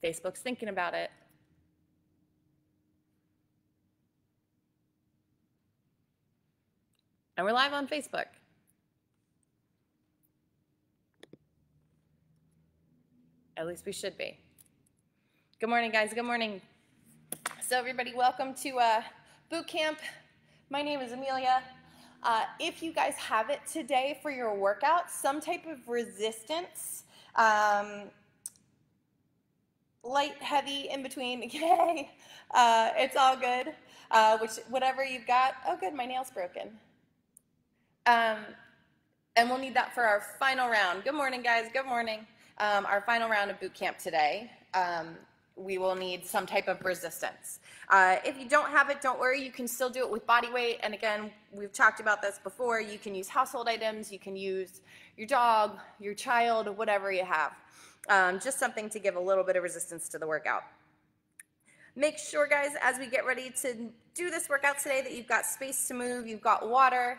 Facebook's thinking about it. And we're live on Facebook. At least we should be. Good morning, guys. Good morning. So everybody, welcome to boot camp. My name is Amelia. If you guys have it today for your workout, some type of resistance, light, heavy, in between, okay? It's all good. Whatever you've got. Oh, good, my nail's broken. And we'll need that for our final round. Good morning, guys. Good morning. Our final round of boot camp today. We will need some type of resistance. If you don't have it, don't worry. You can still do it with body weight. And again, we've talked about this before. You can use household items. You can use your dog, your child, whatever you have. Just something to give a little bit of resistance to the workout. Make sure, guys, as we get ready to do this workout today, that you've got space to move, you've got water,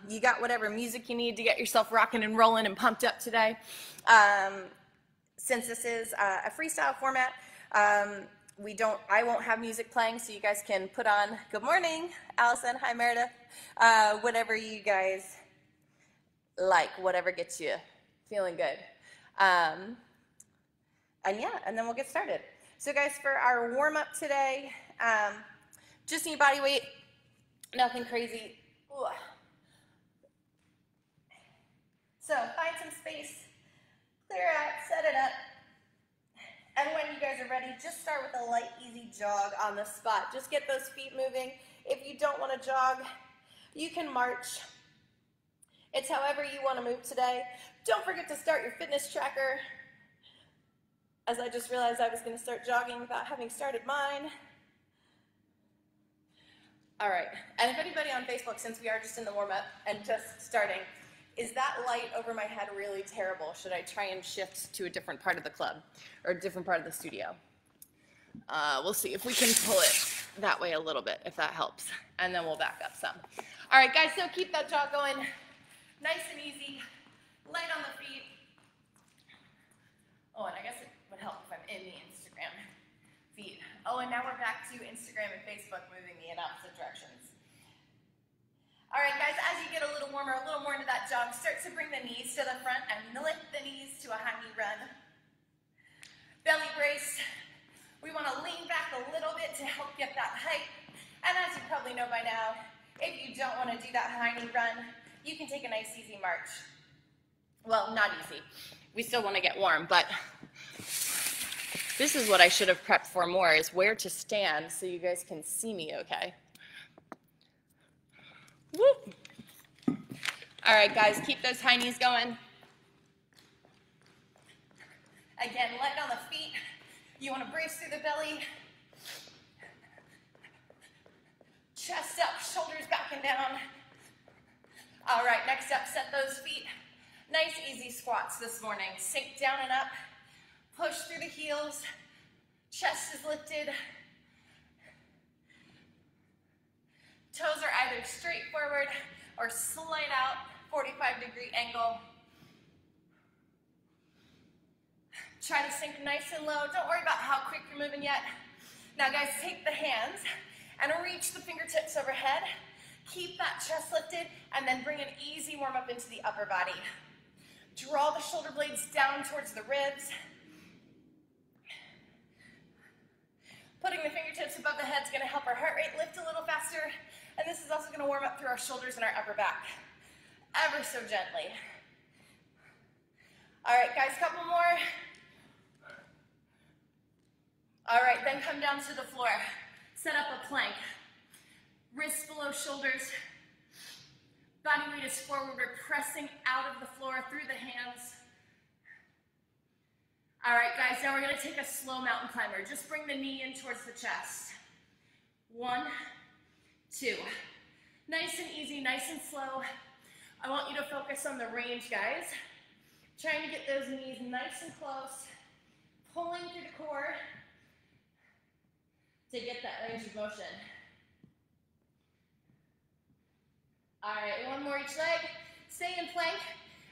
you got whatever music you need to get yourself rocking and rolling and pumped up today. Since this is a freestyle format, I won't have music playing, so you guys can put on, good morning, Allison, hi Meredith, whatever you guys like, whatever gets you feeling good. And then we'll get started. So guys, for our warm-up today, just need body weight, nothing crazy. Ooh. So find some space, clear out, set it up, and when you guys are ready, just start with a light, easy jog on the spot. Just get those feet moving. If you don't want to jog, you can march. It's however you want to move today. Don't forget to start your fitness tracker, as I just realized I was going to start jogging without having started mine. All right, and if anybody on Facebook, since we are just in the warm-up and just starting, is that light over my head really terrible? Should I try and shift to a different part of the club or a different part of the studio? We'll see if we can pull it that way a little bit, if that helps, and then we'll back up some. All right, guys, so keep that jog going nice and easy, light on the feet. Oh, and I guess it would help if I'm in the Instagram feed. Oh, and now we're back to Instagram and Facebook moving me in opposite directions. All right, guys, as you get a little warmer, a little more into that jog, start to bring the knees to the front and lift the knees to a high knee run. Belly brace. We want to lean back a little bit to help get that height. And as you probably know by now, if you don't want to do that high knee run, you can take a nice easy march. Well, not easy. We still want to get warm, but this is what I should have prepped for more, is where to stand so you guys can see me okay. Woo. All right, guys, keep those high knees going. Again, light on the feet. You want to brace through the belly. Chest up, shoulders back and down. All right, next up, set those feet. Nice, easy squats this morning. Sink down and up. Push through the heels. Chest is lifted. Toes are either straight forward or slight out, 45-degree angle. Try to sink nice and low. Don't worry about how quick you're moving yet. Now, guys, take the hands and reach the fingertips overhead. Keep that chest lifted, and then bring an easy warm-up into the upper body. Draw the shoulder blades down towards the ribs. Putting the fingertips above the head is going to help our heart rate lift a little faster, and this is also going to warm up through our shoulders and our upper back, ever so gently. All right, guys, couple more. All right, then come down to the floor. Set up a plank. Wrists below shoulders. Body weight is forward. We're pressing out of the floor through the hands. All right, guys, now we're going to take a slow mountain climber. Just bring the knee in towards the chest. 1, 2. Nice and easy, nice and slow. I want you to focus on the range, guys. Trying to get those knees nice and close. Pulling through the core to get that range of motion. All right, one more each leg. Stay in plank,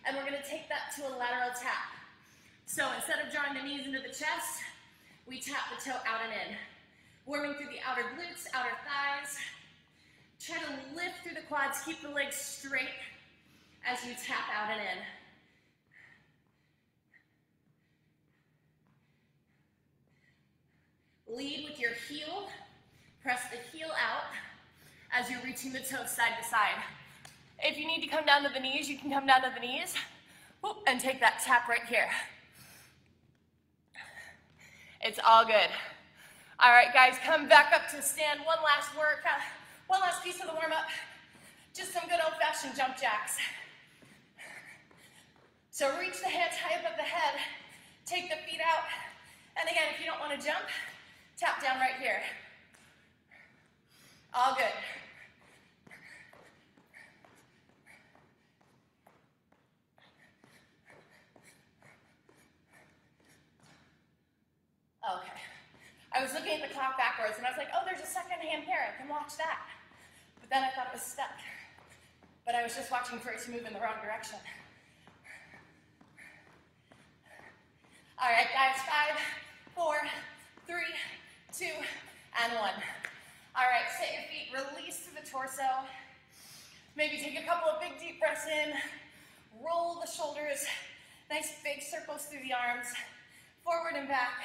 and we're going to take that to a lateral tap. So instead of drawing the knees into the chest, We tap the toe out and in. Warming through the outer glutes, outer thighs. Try to lift through the quads, keep the legs straight as you tap out and in. Lead with your heel. Press the heel out as you're reaching the toes side to side. If you need to come down to the knees, you can come down to the knees. Whoop, and take that tap right here. It's all good. All right, guys, come back up to stand. One last piece of the warm-up. Just some good old-fashioned jump jacks. So reach the hands high above the head. Take the feet out. And again, if you don't want to jump, tap down right here. All good. Okay. I was looking at the clock backwards and I was like, oh, there's a second hand pair. I can watch that. But then I thought it was stuck. But I was just watching for it to move in the wrong direction. All right, guys, 5, 4, 3, 2, and 1. All right, set your feet, release through the torso. Maybe take a couple of big deep breaths in. Roll the shoulders. Nice big circles through the arms. Forward and back.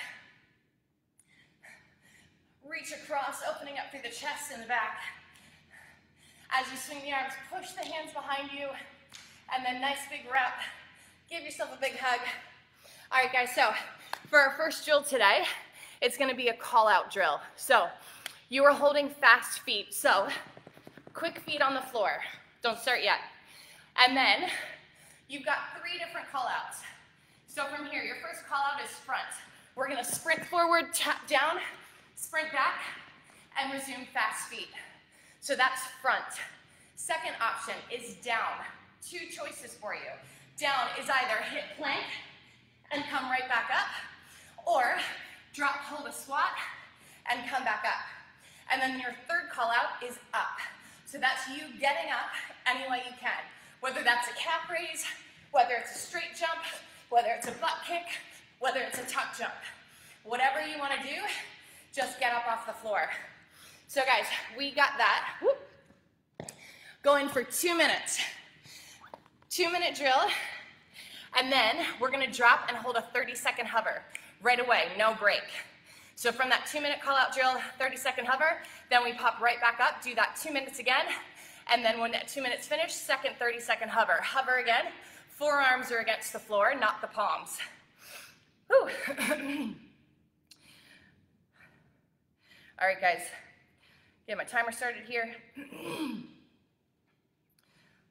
Reach across, opening up through the chest and the back. As you swing the arms, push the hands behind you, and then nice big rep. Give yourself a big hug. All right, guys, so for our first drill today, it's gonna be a call-out drill. So you are holding fast feet, so quick feet on the floor. Don't start yet. And then you've got 3 different call-outs. So from here, your first call-out is front. We're gonna sprint forward, tap down, sprint back, and resume fast feet. So that's front. Second option is down. 2 choices for you. Down is either hip plank and come right back up, or drop, hold a squat, and come back up. And then your third call out is up. So that's you getting up any way you can. Whether that's a calf raise, whether it's a straight jump, whether it's a butt kick, whether it's a tuck jump. Whatever you wanna do, just get up off the floor. So guys, we got that. Whoop. Going for 2 minutes. 2-minute drill. And then we're gonna drop and hold a 30-second hover right away, no break. So from that 2-minute call-out drill, 30-second hover, then we pop right back up, do that 2 minutes again, and then when that 2 minutes finish, second 30-second hover. Hover again, forearms are against the floor, not the palms. Whew. All right, guys, get my timer started here.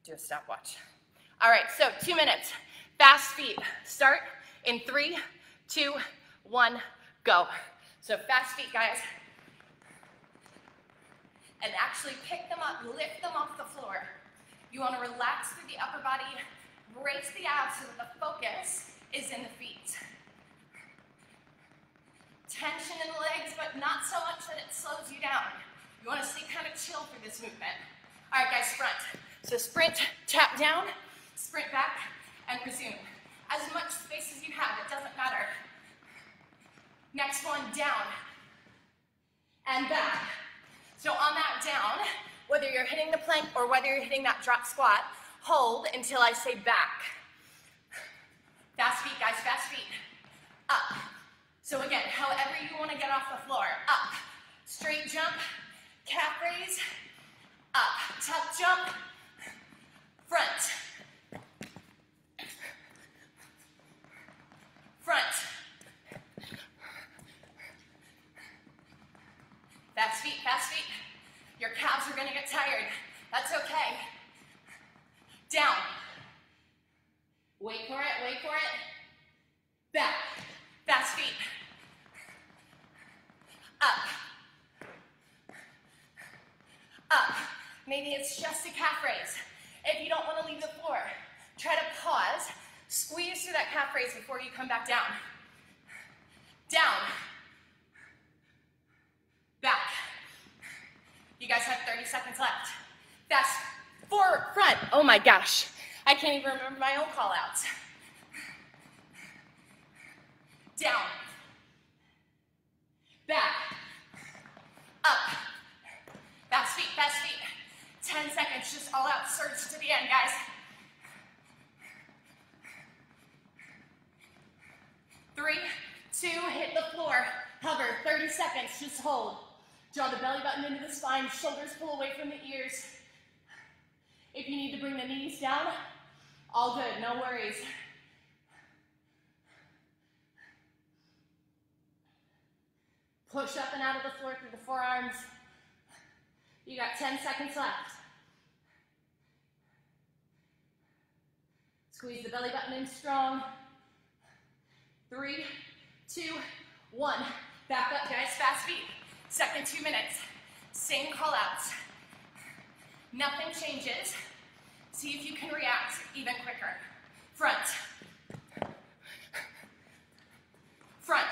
Do a stopwatch. All right, so 2 minutes. Fast feet. Start in 3, 2, 1, go. So fast feet, guys. And actually pick them up, lift them off the floor. You want to relax through the upper body, brace the abs so that the focus is in the feet. Tension in the legs, but not so much that it slows you down. You want to stay kind of chill through this movement. All right, guys, sprint. So sprint, tap down, sprint back, and resume. As much space as you have, it doesn't matter. Next one, down and back. So on that down, whether you're hitting the plank or whether you're hitting that drop squat, hold until I say back. Fast feet, guys, fast feet. Up. So again, however you want to get off the floor. Up. Straight jump, calf raise, up. Tuck jump, front. Front. Fast feet, fast feet. Your calves are gonna get tired. That's okay. Down. Wait for it, wait for it. Back. Fast feet. Up. Up. Maybe it's just a calf raise. If you don't want to leave the floor, try to pause, squeeze through that calf raise before you come back down. Down. Back. You guys have 30 seconds left. Fast forward, front. Oh my gosh. I can't even remember my own call outs. Down. push to the end, guys. 3, 2, hit the floor. Hover, 30 seconds, just hold. Draw the belly button into the spine, shoulders pull away from the ears. If you need to bring the knees down, all good, no worries. Push up and out of the floor through the forearms. You got 10 seconds left. Squeeze the belly button in strong. 3, 2, 1. Back up, guys, fast feet. Second 2 minutes. Same call outs. Nothing changes. See if you can react even quicker. Front. Front.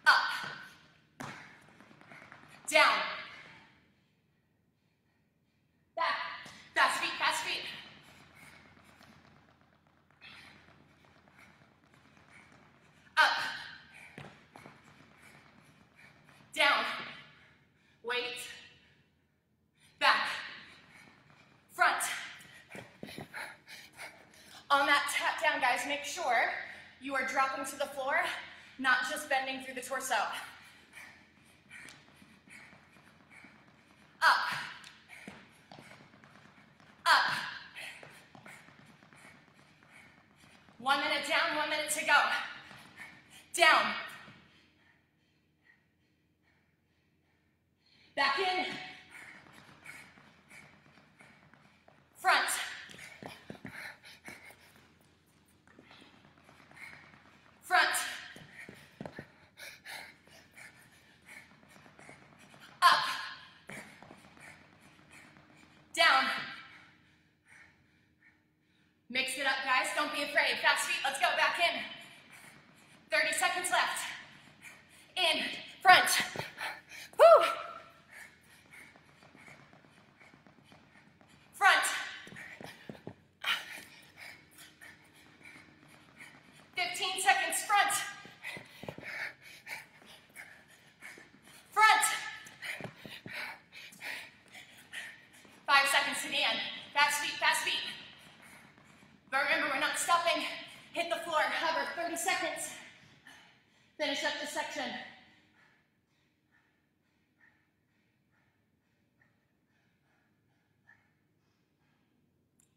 Up. Down. Back. Fast feet, fast feet. Up. Down. Wait. Back. Front. On that tap down, guys, make sure you are dropping to the floor, not just bending through the torso. Up. Up. 1 minute down, 1 minute to go. Down. Back in. Front. Front. Up. Down. Mix it up, guys. Don't be afraid. Fast feet. Let's go. Back in. 30 seconds left. In. Front. Woo. Front. 15 seconds, front. Front. 5 seconds to the end. Fast feet, fast feet. But remember, we're not stopping. Hit the floor, hover, 30 seconds. Finish up this section.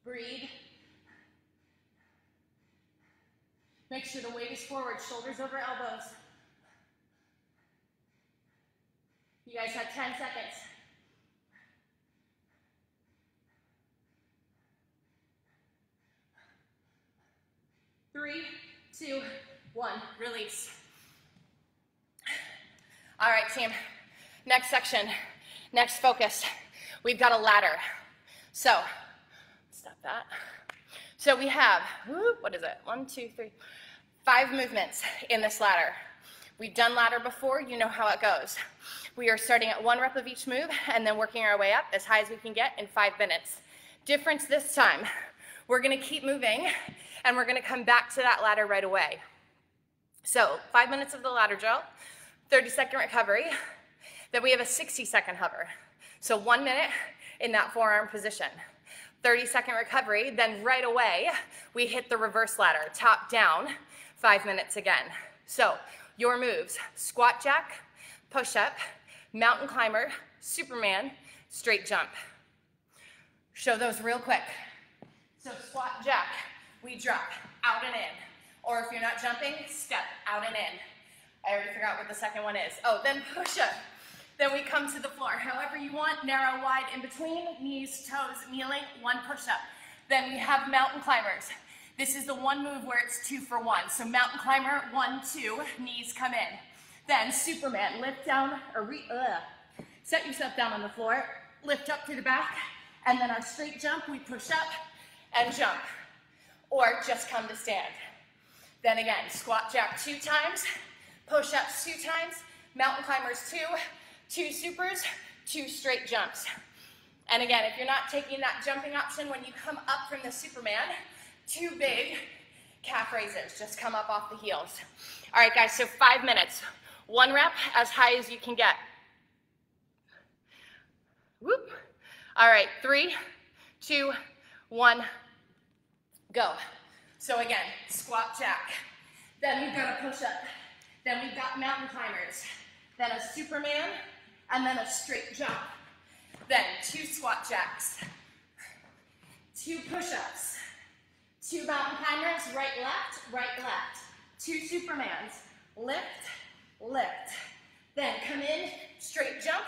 Breathe. Make sure the weight is forward, shoulders over elbows. You guys have 10 seconds. Three, 2, 1, release. All right, team. Next section, next focus. We've got a ladder. So, stop that. So we have, what is it? 1, 2, 3, 5 movements in this ladder. We've done ladder before, you know how it goes. We are starting at 1 rep of each move and then working our way up as high as we can get in 5 minutes. Difference this time, we're gonna keep moving and we're gonna come back to that ladder right away. So 5 minutes of the ladder drill, 30-second recovery, then we have a 60-second hover. So 1 minute in that forearm position. 30-second recovery, then right away, we hit the reverse ladder, top down, 5 minutes again. So your moves, squat jack, push up, mountain climber, Superman, straight jump. Show those real quick. So squat jack, we drop out and in. Or if you're not jumping, step out and in. I already forgot what the second one is. Oh, then push up. Then we come to the floor. However you want, narrow, wide, in between, knees, toes, kneeling, 1 push-up. Then we have mountain climbers. This is the one move where it's 2 for 1. So mountain climber, 1, 2, knees come in. Then Superman, lift down, or set yourself down on the floor, lift up to the back, and then our straight jump, we push up and jump. Or just come to stand. Then again, squat jack 2 times, push-ups 2 times, mountain climbers 2, 2 supers, 2 straight jumps. And again, if you're not taking that jumping option when you come up from the Superman, 2 big calf raises. Just come up off the heels. All right, guys, so 5 minutes. 1 rep as high as you can get. Whoop. All right, 3, 2, 1, go. So again, squat jack. Then we've got a push-up. Then we've got mountain climbers. Then a Superman, and then a straight jump. Then 2 squat jacks, 2 push-ups, 2 mountain climbers, right, left, 2 Supermans, lift, lift. Then come in, straight jump,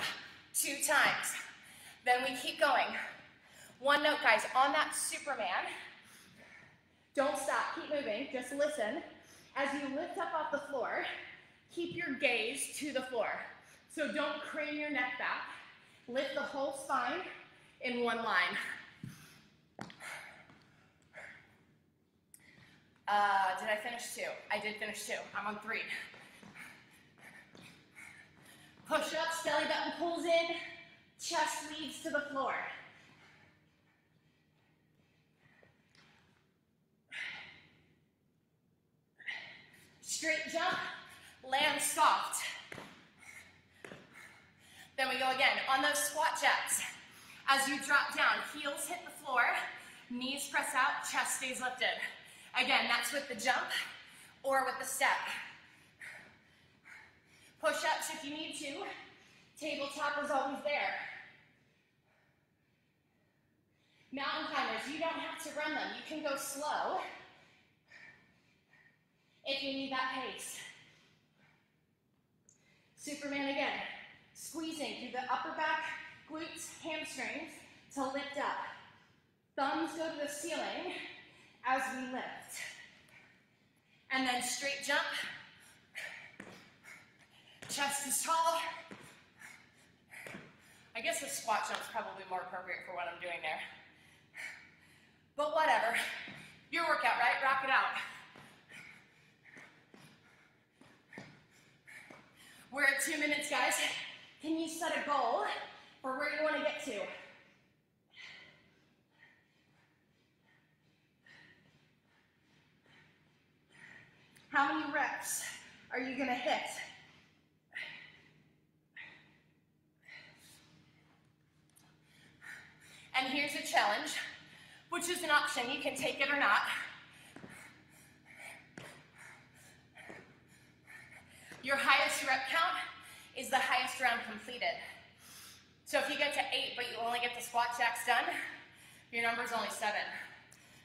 2 times. Then we keep going. One note, guys, on that Superman, don't stop, keep moving, just listen. As you lift up off the floor, keep your gaze to the floor. So don't crane your neck back. Lift the whole spine in one line. Did I finish 2? I did finish 2. I'm on 3. Push-ups, belly button pulls in, chest leads to the floor. Straight jump, land soft. Then we go again on those squat jacks. As you drop down, heels hit the floor, knees press out, chest stays lifted. Again, that's with the jump or with the step. Push-ups if you need to. Tabletop is always there. Mountain climbers, you don't have to run them. You can go slow if you need that pace. Superman again. Squeezing through the upper back, glutes, hamstrings to lift up. Thumbs go to the ceiling as we lift. And then straight jump. Chest is tall. I guess a squat jump is probably more appropriate for what I'm doing there. But whatever. Your workout, right? Rock it out. We're at 2 minutes, guys. Can you set a goal for where you want to get to? How many reps are you going to hit? And here's a challenge, which is an option. You can take it or not. Your highest rep count is the highest round completed. So if you get to 8, but you only get the squat jacks done, your number's only 7.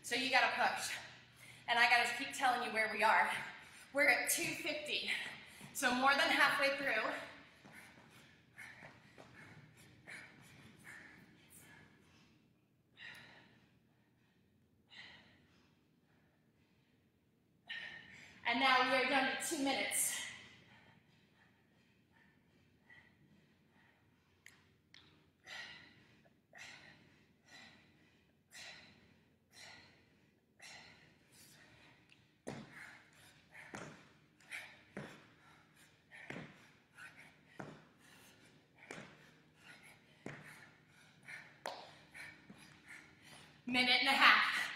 So you gotta push. And I gotta keep telling you where we are. We're at 250, so more than halfway through. And now we are down to 2 minutes. Minute and a half.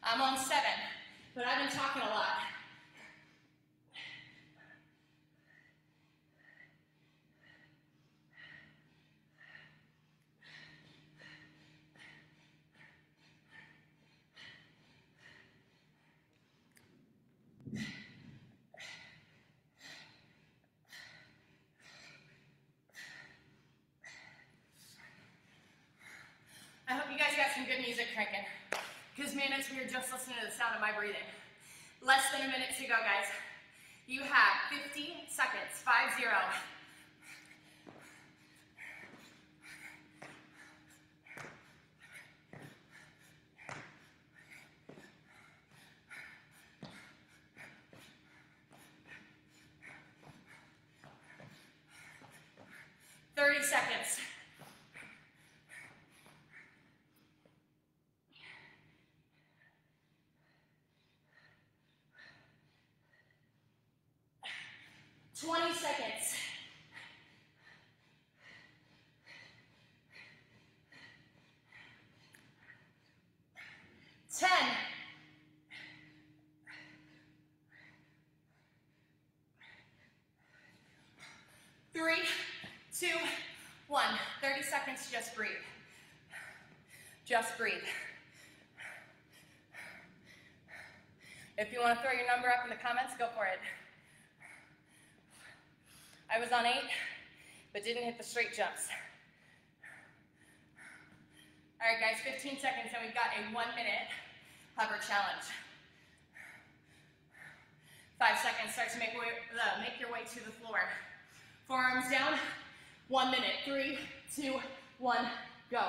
I'm on 7, but I've been talking a lot. I hope you guys got some good music cranking, because man, we are just listening to the sound of my breathing. Less than a minute to go, guys. You have 50 seconds, 50. 30 seconds. Twenty seconds. 10. 9. seconds, just breathe. Just breathe. If you want to throw your number up in the comments, go for it. I was on 8, but didn't hit the straight jumps. All right, guys, 15 seconds, and we've got a 1-minute hover challenge. 5 seconds, start to make your way to the floor. Forearms down, 1 minute. 3, 2, 1, go.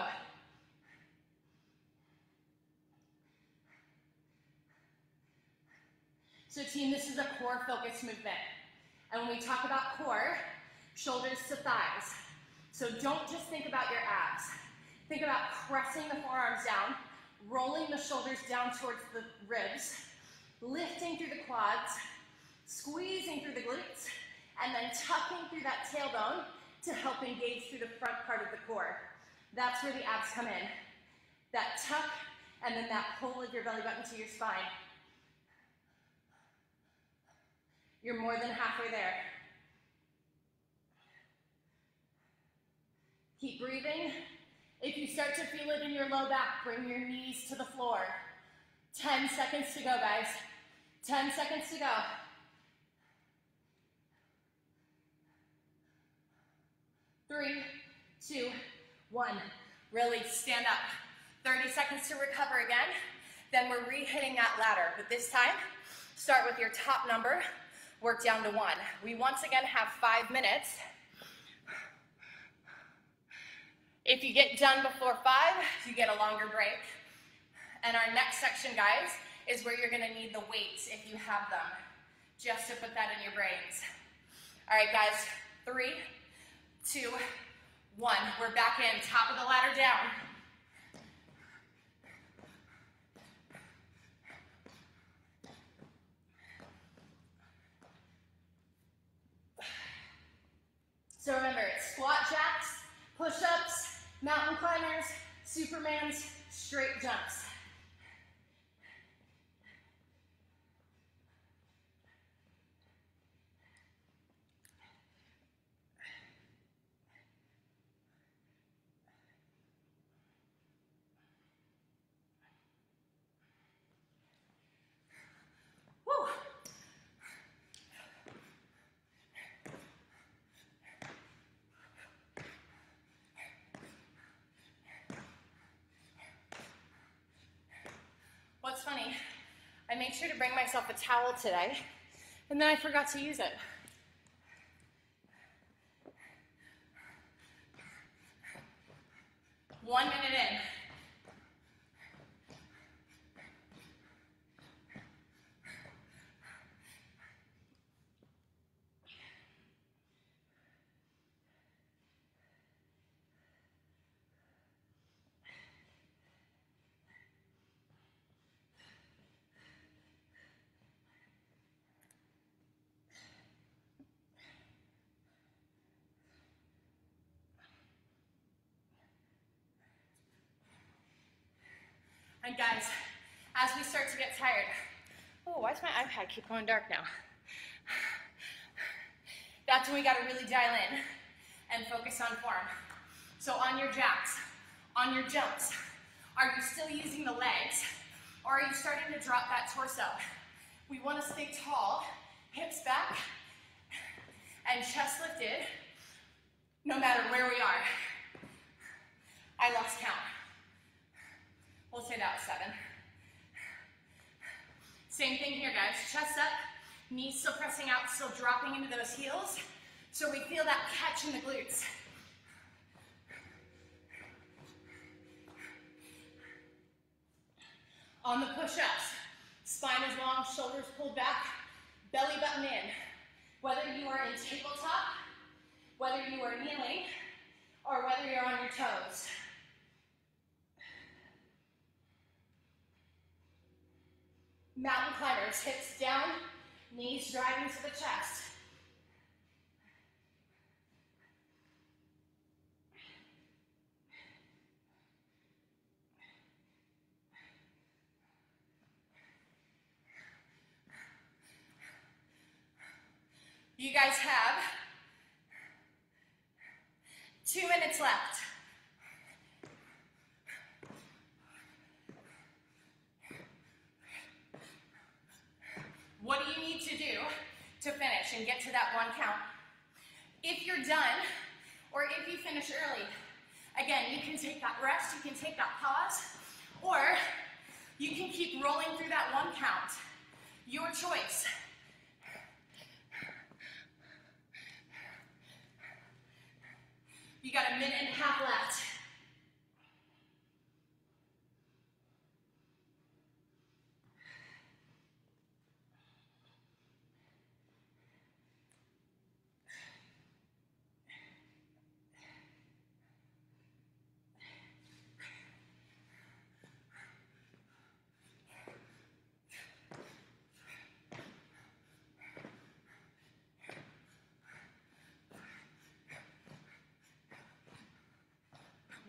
So team, this is a core focus movement. And when we talk about core, shoulders to thighs. So don't just think about your abs. Think about pressing the forearms down, rolling the shoulders down towards the ribs, lifting through the quads, squeezing through the glutes, and then tucking through that tailbone to help engage through the front part of the core. That's where the abs come in. That tuck, and then that pull of your belly button to your spine. You're more than halfway there. Keep breathing. If you start to feel it in your low back, bring your knees to the floor. 10 seconds to go, guys. 10 seconds to go. 3, 2, 1. Release, stand up. 30 seconds to recover again. Then we're re-hitting that ladder, but this time, start with your top number, work down to 1. We once again have 5 minutes. If you get done before 5, you get a longer break. And our next section, guys, is where you're gonna need the weights if you have them, just to put that in your brains. All right, guys, 3, 2, 1. We're back in, top of the ladder down. So remember, it's squat jacks, push-ups, mountain climbers, Supermans, straight jumps. Woo. What's funny, I made sure to bring myself a towel today, and then I forgot to use it. One minute in. And guys, as we start to get tired, oh, why does my iPad keep going dark now? That's when we gotta really dial in and focus on form. So on your jacks, on your jumps, are you still using the legs, or are you starting to drop that torso? We wanna stay tall, hips back, and chest lifted, no matter where we are. I lost count. We'll say that was 7. Same thing here, guys. Chest up, knees still pressing out, still dropping into those heels, so we feel that catch in the glutes. On the push-ups, spine is long, shoulders pulled back, belly button in. Whether you are in tabletop, whether you are kneeling, or whether you're on your toes. Mountain climbers, hips down, knees driving to the chest. You guys have 2 minutes left. finish and get to that 1 count. If you're done, or if you finish early, again, you can take that rest, you can take that pause, or you can keep rolling through that 1 count. Your choice. You got a minute and a half left.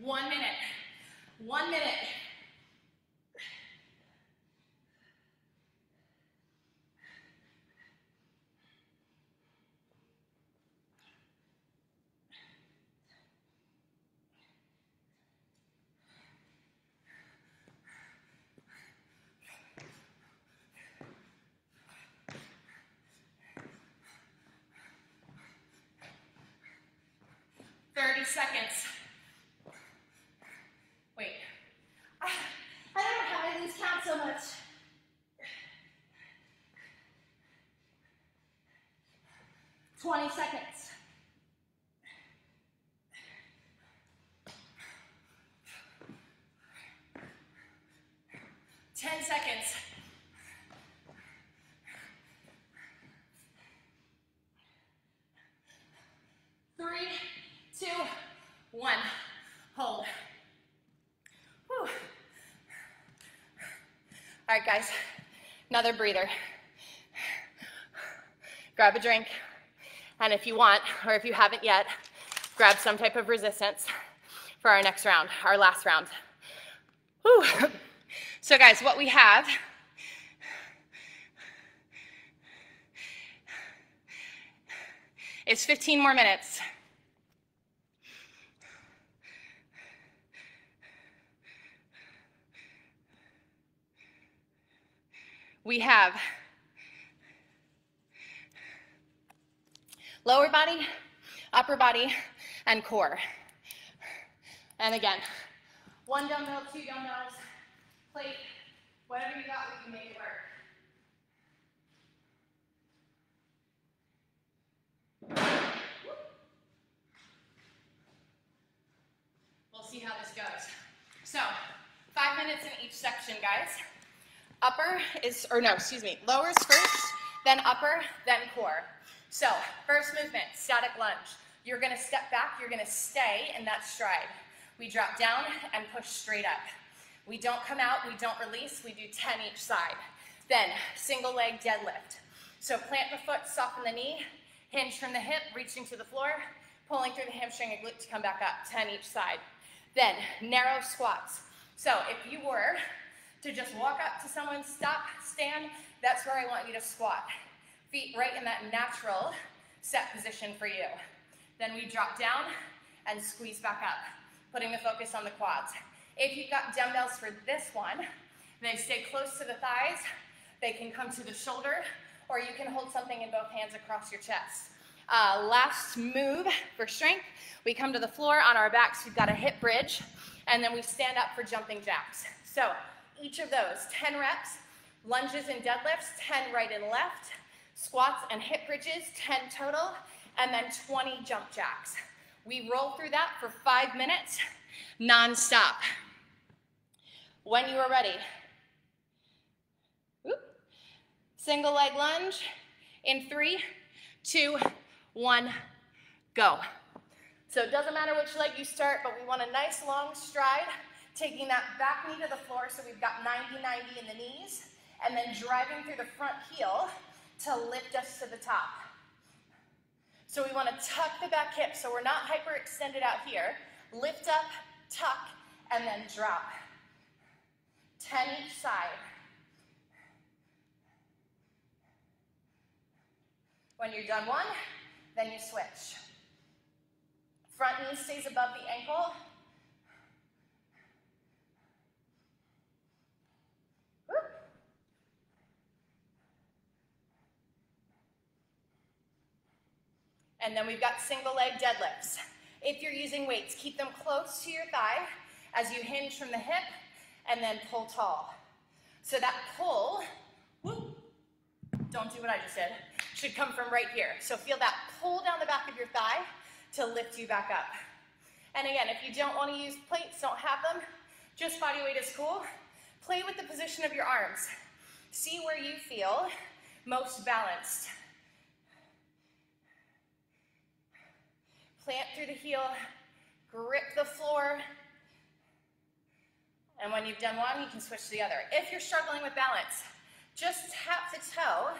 One minute. 1 minute. Seconds. Wait. I don't know how I lose count so much. 20 seconds. 10 seconds. 3, 2, 1. Hold. Whew. All right, guys. Another breather. Grab a drink. And if you want, or if you haven't yet, grab some type of resistance for our next round, our last round. Whew. So guys, what we have is 15 more minutes. We have lower body, upper body, and core. And again, 1 dumbbell, 2 dumbbells, plate, whatever you got, we can make it work. We'll see how this goes. So, 5 minutes in each section, guys. Lowers first, then upper, then core. So, first movement, static lunge. You're gonna step back, you're gonna stay in that stride. We drop down and push straight up. We don't come out, we don't release, we do 10 each side. Then, single leg deadlift. So plant the foot, soften the knee, hinge from the hip, reaching to the floor, pulling through the hamstring and glute to come back up, 10 each side. Then, narrow squats. So if you were to just walk up to someone, stop, stand, that's where I want you to squat. Feet right in that natural set position for you. Then we drop down and squeeze back up, putting the focus on the quads. If you've got dumbbells for this one, they stay close to the thighs, they can come to the shoulder, or you can hold something in both hands across your chest. Last move for strength, we come to the floor on our backs, we've got a hip bridge, and then we stand up for jumping jacks. So each of those, 10 reps, lunges and deadlifts, 10 right and left, squats and hip bridges, 10 total, and then 20 jump jacks. We roll through that for 5 minutes, non-stop. When you are ready, single leg lunge in 3, 2, 1, go. So it doesn't matter which leg you start, but we want a nice long stride, taking that back knee to the floor, so we've got 90-90 in the knees, and then driving through the front heel to lift us to the top. So we want to tuck the back hip, so we're not hyperextended out here. Lift up, tuck, and then drop. 10 each side. When you're done one, then you switch. Front knee stays above the ankle. And then we've got single leg deadlifts. If you're using weights, keep them close to your thigh as you hinge from the hip and then pull tall. So that pull, whoop, don't do what I just did, should come from right here. So feel that pull down the back of your thigh to lift you back up. And again, if you don't want to use plates, don't have them, just body weight is cool. Play with the position of your arms. See where you feel most balanced. Plant through the heel, grip the floor, and when you've done one, you can switch to the other. If you're struggling with balance, just tap the toe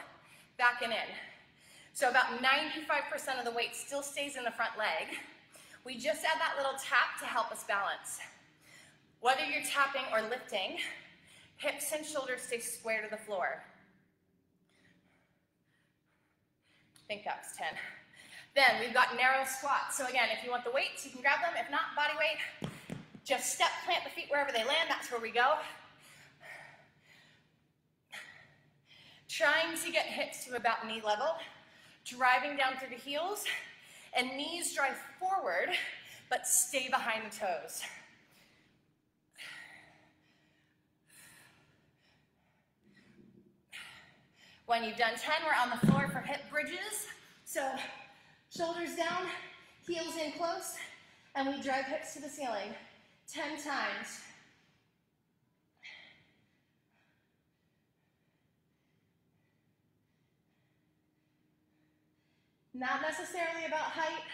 back and in. So about 95% of the weight still stays in the front leg. We just add that little tap to help us balance. Whether you're tapping or lifting, hips and shoulders stay square to the floor. I think that was 10. Then we've got narrow squats. So again, if you want the weights, you can grab them. If not, body weight, just step, plant the feet wherever they land. That's where we go. Trying to get hips to about knee level, driving down through the heels, and knees drive forward, but stay behind the toes. When you've done 10, we're on the floor for hip bridges. So shoulders down, heels in close, and we drive hips to the ceiling 10 times. Not necessarily about height,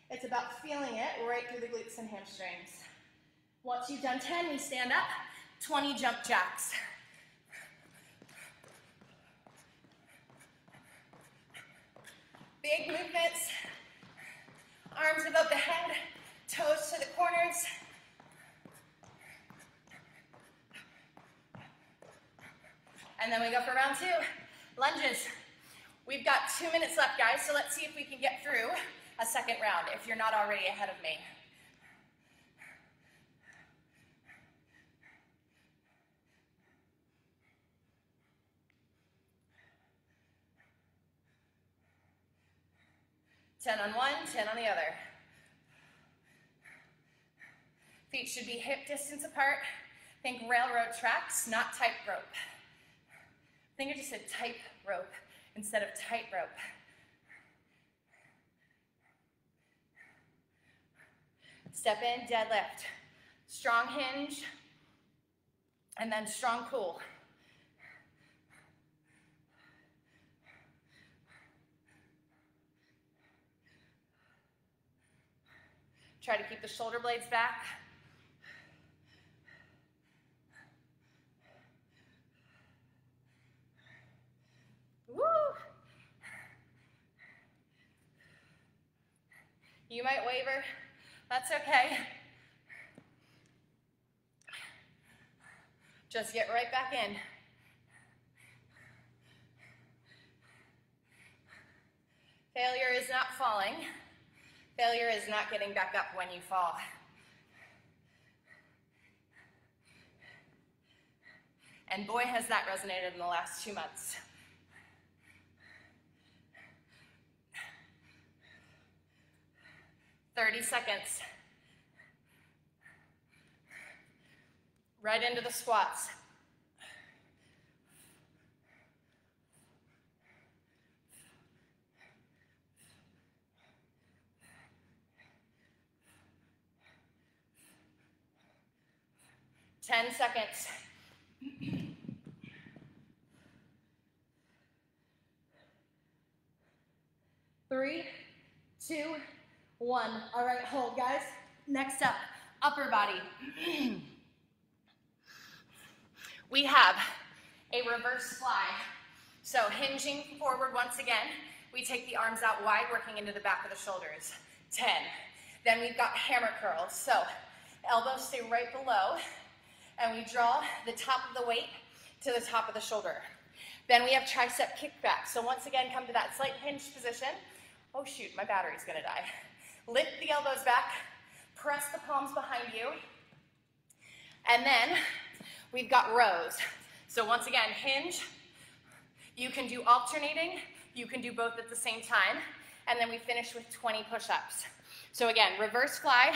it's about feeling it right through the glutes and hamstrings. Once you've done 10, we stand up, 20 jump jacks. Big movements, arms above the head, toes to the corners. And then we go for round 2, lunges. We've got 2 minutes left, guys, so let's see if we can get through a second round, if you're not already ahead of me. Ten on one, 10 on the other. Feet should be hip distance apart. Think railroad tracks, not tightrope. I think I just said tight rope instead of tightrope. Step in, deadlift. Strong hinge, and then strong pull. Try to keep the shoulder blades back. Woo! You might waver, that's okay. Just get right back in. Failure is not falling. Failure is not getting back up when you fall. And boy, has that resonated in the last 2 months. "30 seconds. Right into the squats. Ten seconds. 3, 2, 1. All right, hold, guys. Next up, upper body. We have a reverse fly. So hinging forward once again, we take the arms out wide, working into the back of the shoulders. 10. Then we've got hammer curls. So elbows stay right below, and we draw the top of the weight to the top of the shoulder. Then we have tricep kickback. So once again, come to that slight hinge position. Oh shoot, my battery's gonna die. Lift the elbows back, press the palms behind you, and then we've got rows. So once again, hinge. You can do alternating, you can do both at the same time, and then we finish with 20 push-ups. So again, reverse fly,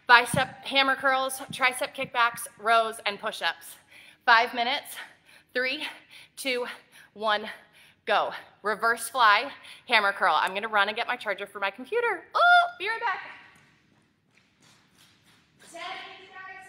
bicep hammer curls, tricep kickbacks, rows, and push-ups. 5 minutes, 3, 2, 1, go. Reverse fly, hammer curl. I'm gonna run and get my charger for my computer. Oh, be right back. 10 minutes, guys.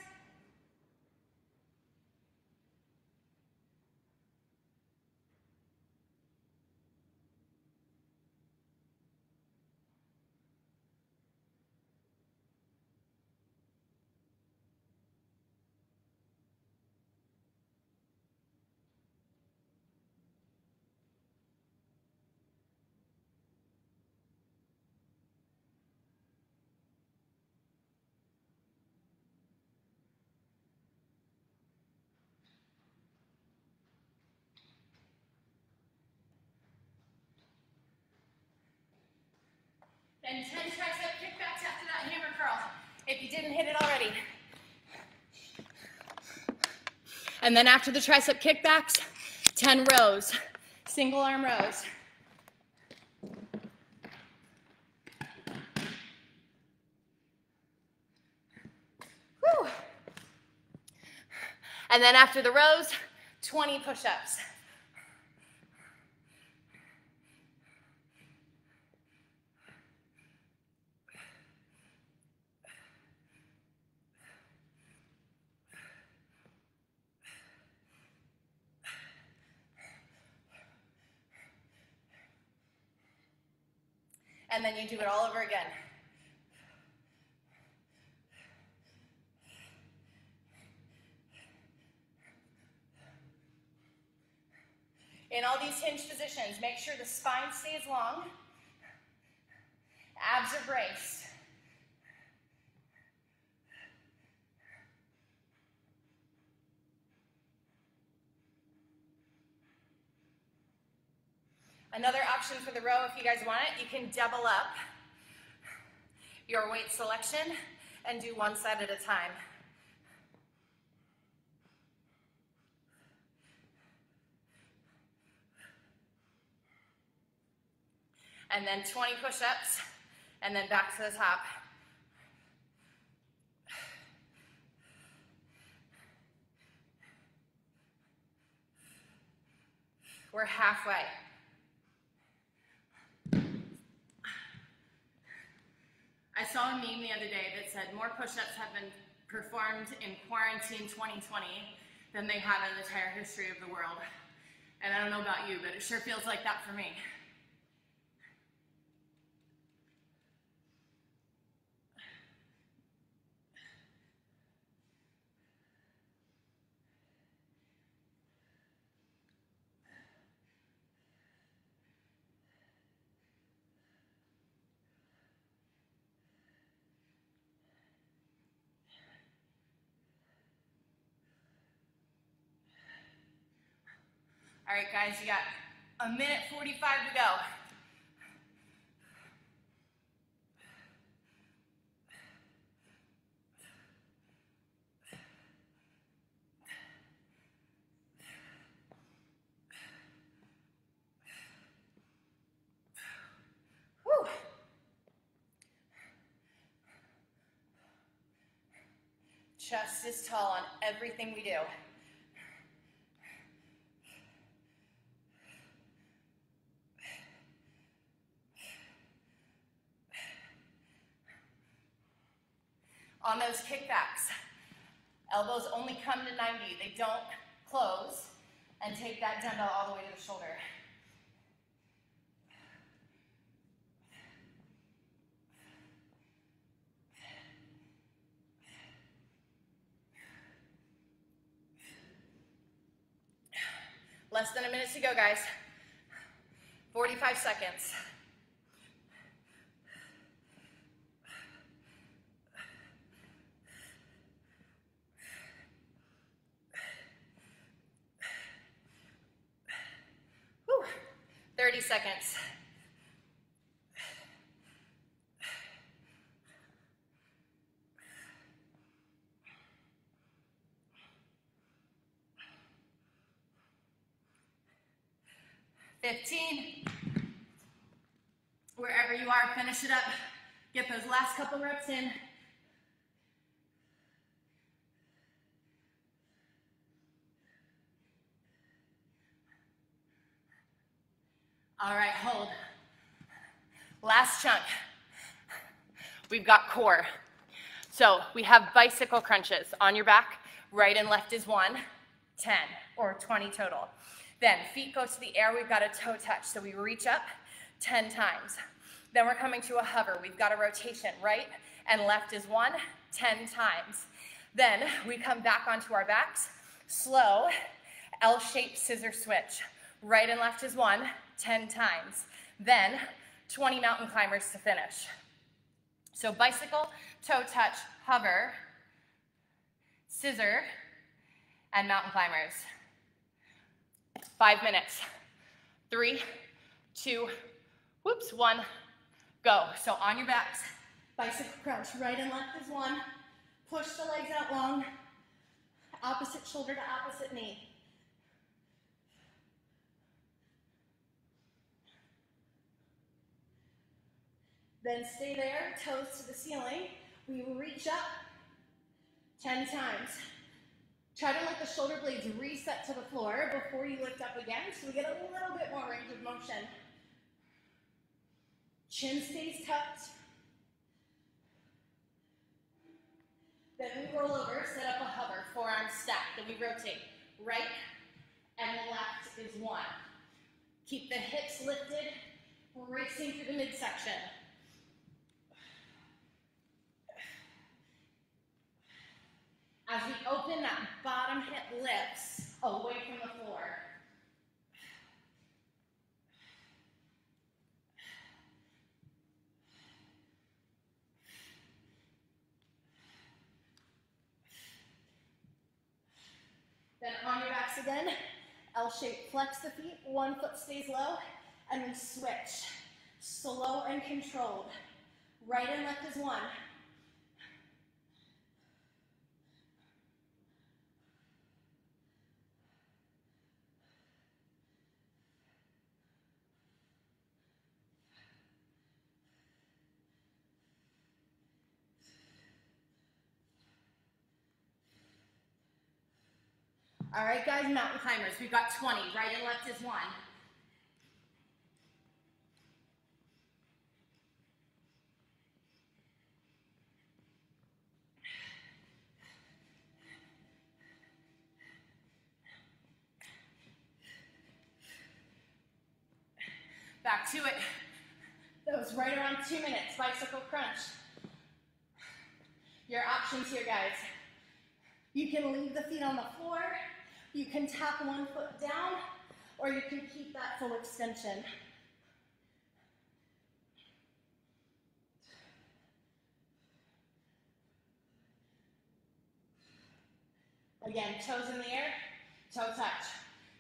Then 10 tricep kickbacks after that hammer curl, if you didn't hit it already. And then after the tricep kickbacks, 10 rows, single arm rows. Whew. And then after the rows, 20 push-ups. And then you do it all over again. In all these hinge positions, make sure the spine stays long, abs are braced. Another option for the row, if you guys want it, you can double up your weight selection and do one side at a time. And then 20 push-ups, and then back to the top. We're halfway. I saw a meme the other day that said more push-ups have been performed in quarantine 2020 than they have in the entire history of the world. And I don't know about you, but it sure feels like that for me. All right, guys, you got a minute 45 to go. Whew. Chest is tall on everything we do. On those kickbacks, elbows only come to 90. They don't close, and take that dumbbell all the way to the shoulder. Less than a minute to go, guys. 45 seconds. Whew. 30 seconds. Wherever you are, finish it up. Get those last couple reps in. All right, hold. Last chunk. We've got core. So we have bicycle crunches on your back. Right and left is 1, 10, or 20 total. Then feet go to the air. We've got a toe touch. So we reach up 10 times. Then we're coming to a hover. We've got a rotation. Right and left is 1, 10 times. Then we come back onto our backs. Slow, L-shaped scissor switch. Right and left is 1, 10 times. Then 20 mountain climbers to finish. So bicycle, toe touch, hover, scissor, and mountain climbers. 5 minutes. 3, 2, 1, go. So on your backs, bicycle crunch. Right and left is 1. Push the legs out long. Opposite shoulder to opposite knee. Then stay there, toes to the ceiling. We will reach up 10 times. Try to let the shoulder blades reset to the floor before you lift up again, so we get a little bit more range of motion. Chin stays tucked. Then we roll over, set up a hover, forearms stacked. Then we rotate. Right and left is 1. Keep the hips lifted, racing through the midsection. As we open, that bottom hip lifts away from the floor. Then on your backs again, L-shape, flex the feet, 1 foot stays low, and we switch. Slow and controlled. Right and left is 1. All right, guys, mountain climbers. We've got 20. Right and left is 1. Back to it. That was right around 2 minutes. Bicycle crunch. Your options here, guys. You can leave the feet on the floor. You can tap 1 foot down, or you can keep that full extension. Again, toes in the air, toe touch.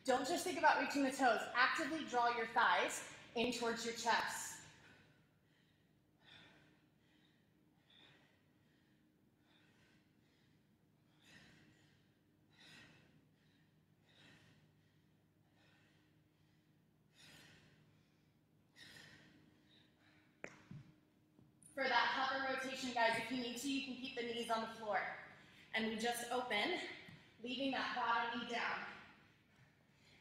Don't just think about reaching the toes. Actively draw your thighs in towards your chest. For that hover rotation, guys, if you need to, you can keep the knees on the floor. And we just open, leaving that bottom knee down.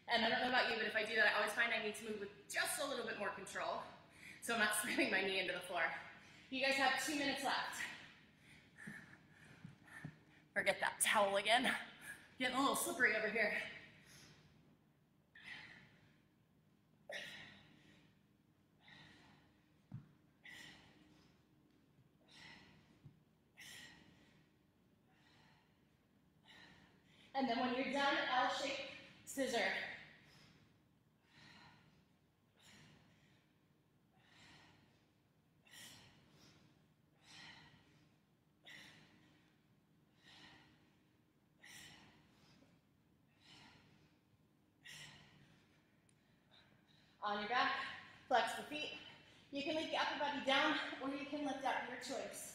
And I don't know about you, but if I do that, I always find I need to move with just a little bit more control, so I'm not slamming my knee into the floor. You guys have 2 minutes left. Forget that towel again. Getting a little slippery over here. And then when you're done, L-shape scissor. On your back, flex the feet. You can leave the upper body down, or you can lift up, your choice.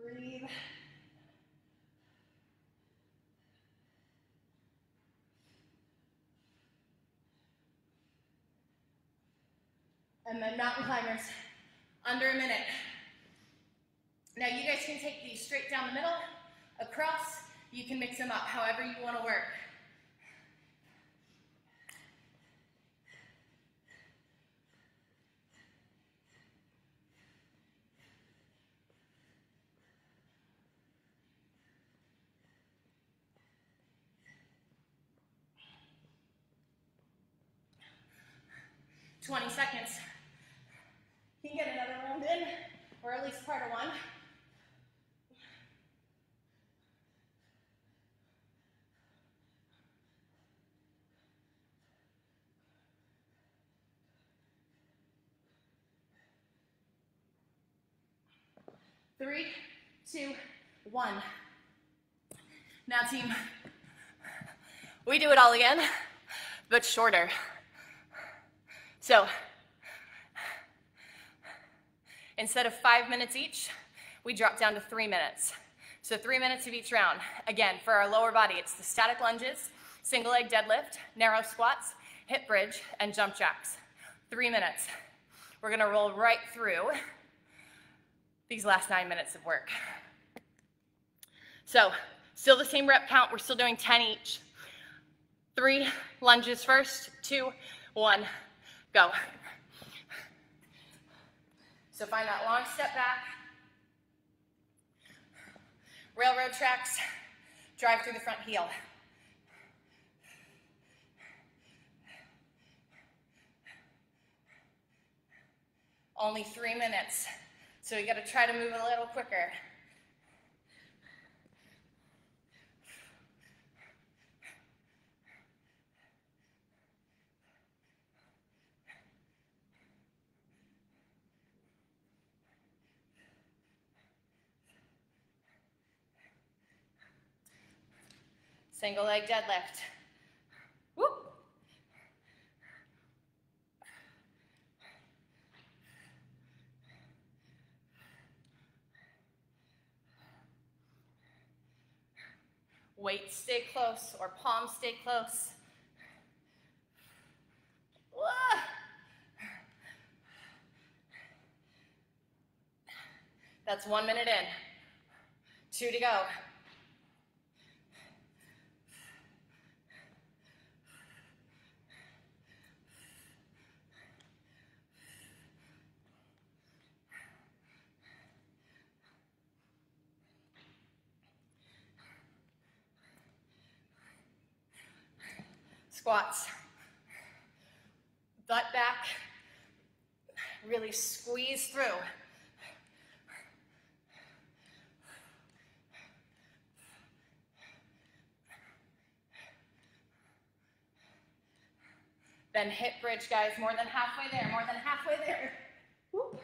Breathe And then mountain climbers, under a minute. Now you guys can take these straight down the middle, across. You can mix them up however you want to work. Seconds. You can get another round in, or at least part of one. Three, two, one. Now team, we do it all again, but shorter. So, instead of 5 minutes each, we drop down to 3 minutes. So 3 minutes of each round. Again, for our lower body, it's the static lunges, single leg deadlift, narrow squats, hip bridge, and jump jacks. 3 minutes. We're gonna roll right through these last 9 minutes of work. So, still the same rep count, we're still doing 10 each. 3 lunges first, 2, 1, go. So find that long step back. Railroad tracks, drive through the front heel. Only 3 minutes, so we gotta try to move a little quicker. Single leg deadlift. Whoop. Weights stay close, or palms stay close. Whoa. That's 1 minute in. 2 to go. Squats. Butt back. Really squeeze through. Then hip bridge, guys. More than halfway there. More than halfway there. Whoop.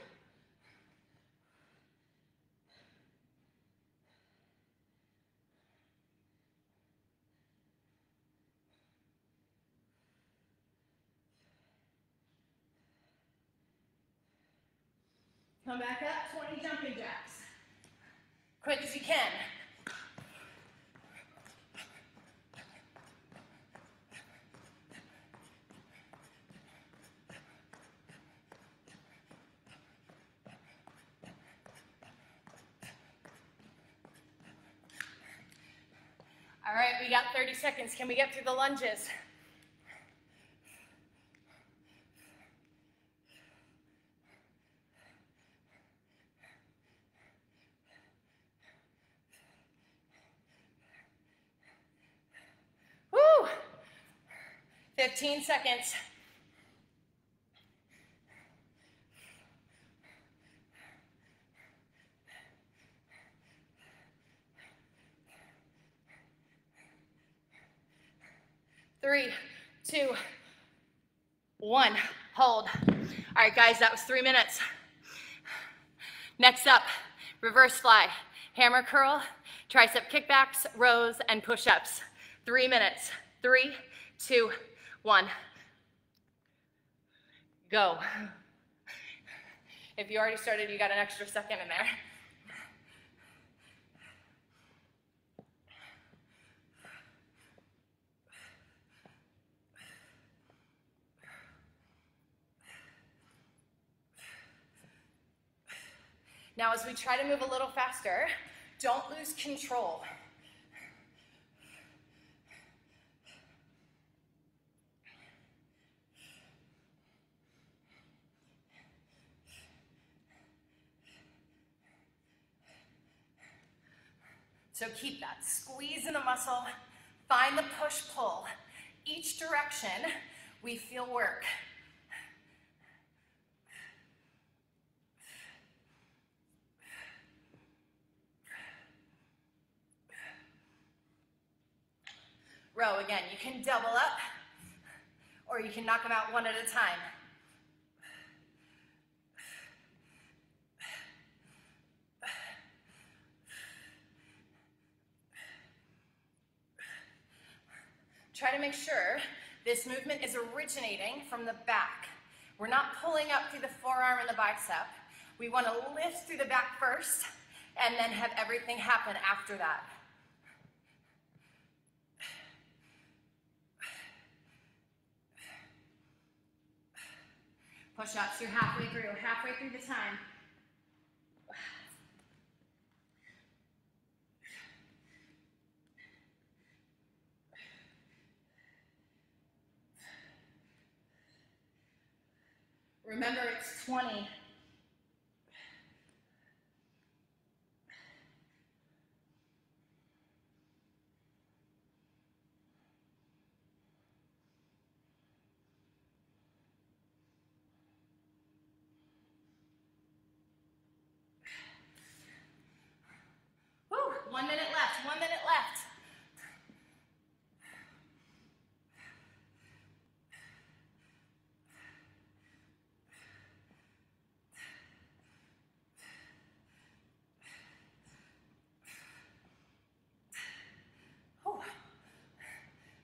Come back up, 20 jumping jacks. Quick as you can. All right, we got 30 seconds. Can we get through the lunges? Woo! 15 seconds. Three, 2, 1, hold. All right, guys, that was 3 minutes. Next up, reverse fly, hammer curl, tricep kickbacks, rows, and push-ups. 3 minutes. 3, 2, 1. Go. If you already started, you got an extra second in there. Now as we try to move a little faster, don't lose control. So keep that, squeeze in the muscle, find the push-pull. Each direction, we feel work. Row again, you can double up, or you can knock them out one at a time. Try to make sure this movement is originating from the back. We're not pulling up through the forearm and the bicep. We want to lift through the back first and then have everything happen after that. Push-ups, you're halfway through the time. Remember, it's 20. Woo, 1 minute left, 1 minute left.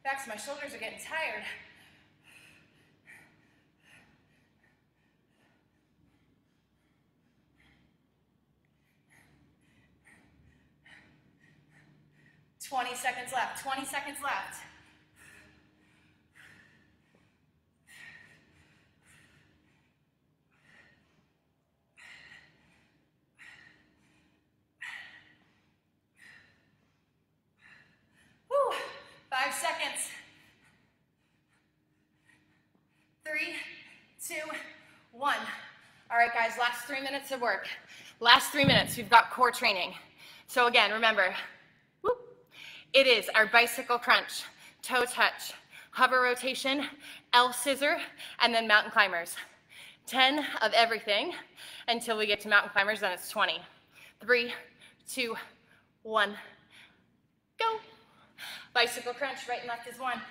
Backs, my shoulders are getting tired. "20 seconds left, 20 seconds left. Woo, 5 seconds. 3, 2, 1. All right, guys, last 3 minutes of work. Last 3 minutes, we've got core training. So again, remember, whoop, it is our bicycle crunch, toe touch, hover rotation, L scissor, and then mountain climbers. 10 of everything until we get to mountain climbers, then it's 20. 3, 2, 1, go. Bicycle crunch, right and left is 1.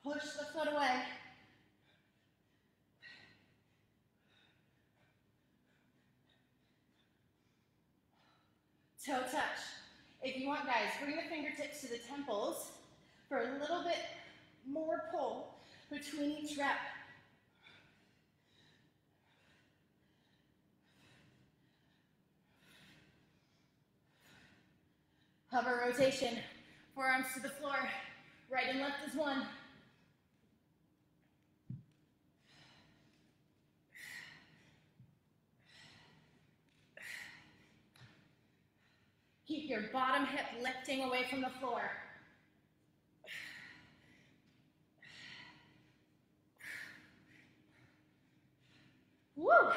Push the foot away. Toe touch. If you want, guys, bring the fingertips to the temples for a little bit more pull between each rep. Hover rotation, forearms to the floor, right and left is 1. Keep your bottom hip lifting away from the floor. Woo!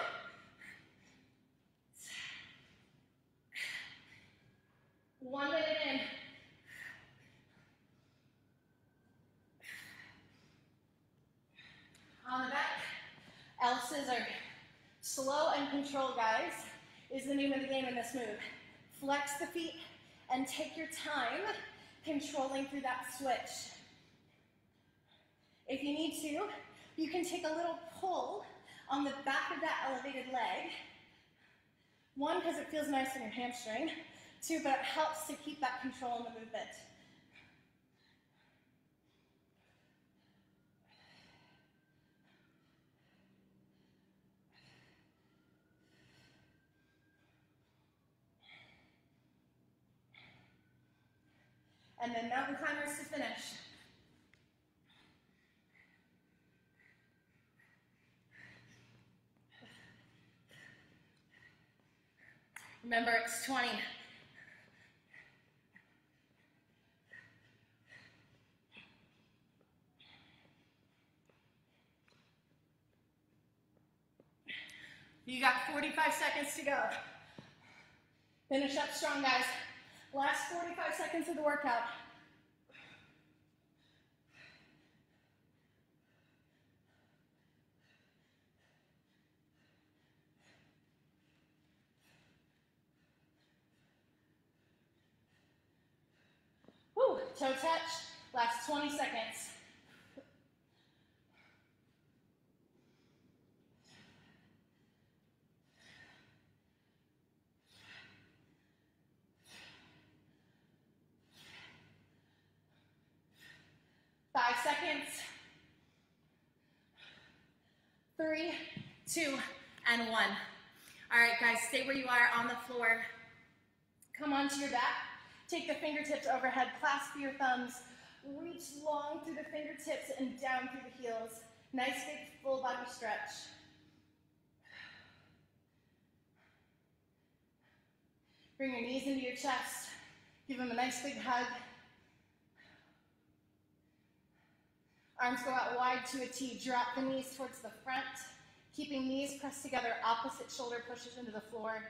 1 minute in. On the back, L scissor. Slow and control, guys, is the name of the game in this move. Flex the feet and take your time controlling through that switch. If you need to, you can take a little pull on the back of that elevated leg. 1, because it feels nice in your hamstring. 2, but it helps to keep that control in the movement. And then mountain climbers to finish. Remember, it's 20. You got 45 seconds to go. Finish up strong, guys. Last 45 seconds of the workout. Woo, toe touch, last 20 seconds. Five seconds. 3, 2, and 1. All right, guys, stay where you are on the floor. Come onto your back. Take the fingertips overhead, clasp your thumbs, reach long through the fingertips and down through the heels. Nice big full body stretch. Bring your knees into your chest. Give them a nice big hug. Arms go out wide to a T. Drop the knees towards the front. Keeping knees pressed together, opposite shoulder pushes into the floor.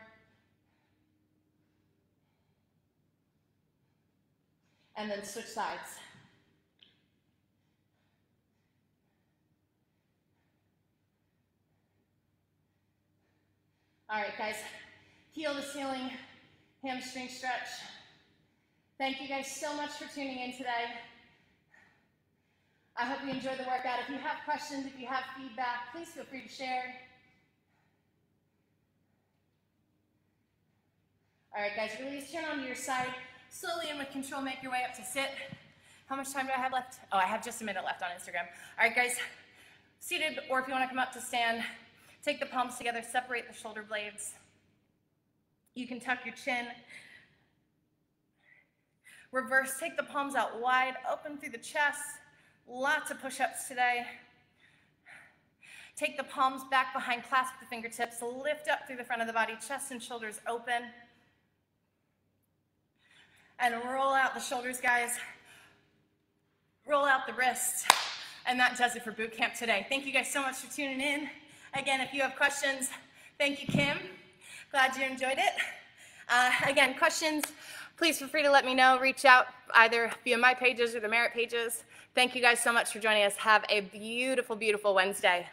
And then switch sides. All right, guys, heel to ceiling, hamstring stretch. Thank you guys so much for tuning in today. I hope you enjoyed the workout. If you have questions, if you have feedback, please feel free to share. All right, guys, release, turn onto your side. Slowly and with control, make your way up to sit. How much time do I have left? Oh, I have just a minute left on Instagram. All right, guys, seated, or if you want to come up to stand, take the palms together, separate the shoulder blades. You can tuck your chin. Reverse, take the palms out wide, open through the chest. Lots of push-ups today. Take the palms back behind, clasp the fingertips, lift up through the front of the body, chest and shoulders open. And roll out the shoulders, guys. Roll out the wrists. And that does it for boot camp today. Thank you guys so much for tuning in. Again, if you have questions, thank you, Kim. Glad you enjoyed it. Again, questions, please feel free to let me know. Reach out either via my pages or the Merit pages. Thank you guys so much for joining us. Have a beautiful, beautiful Wednesday.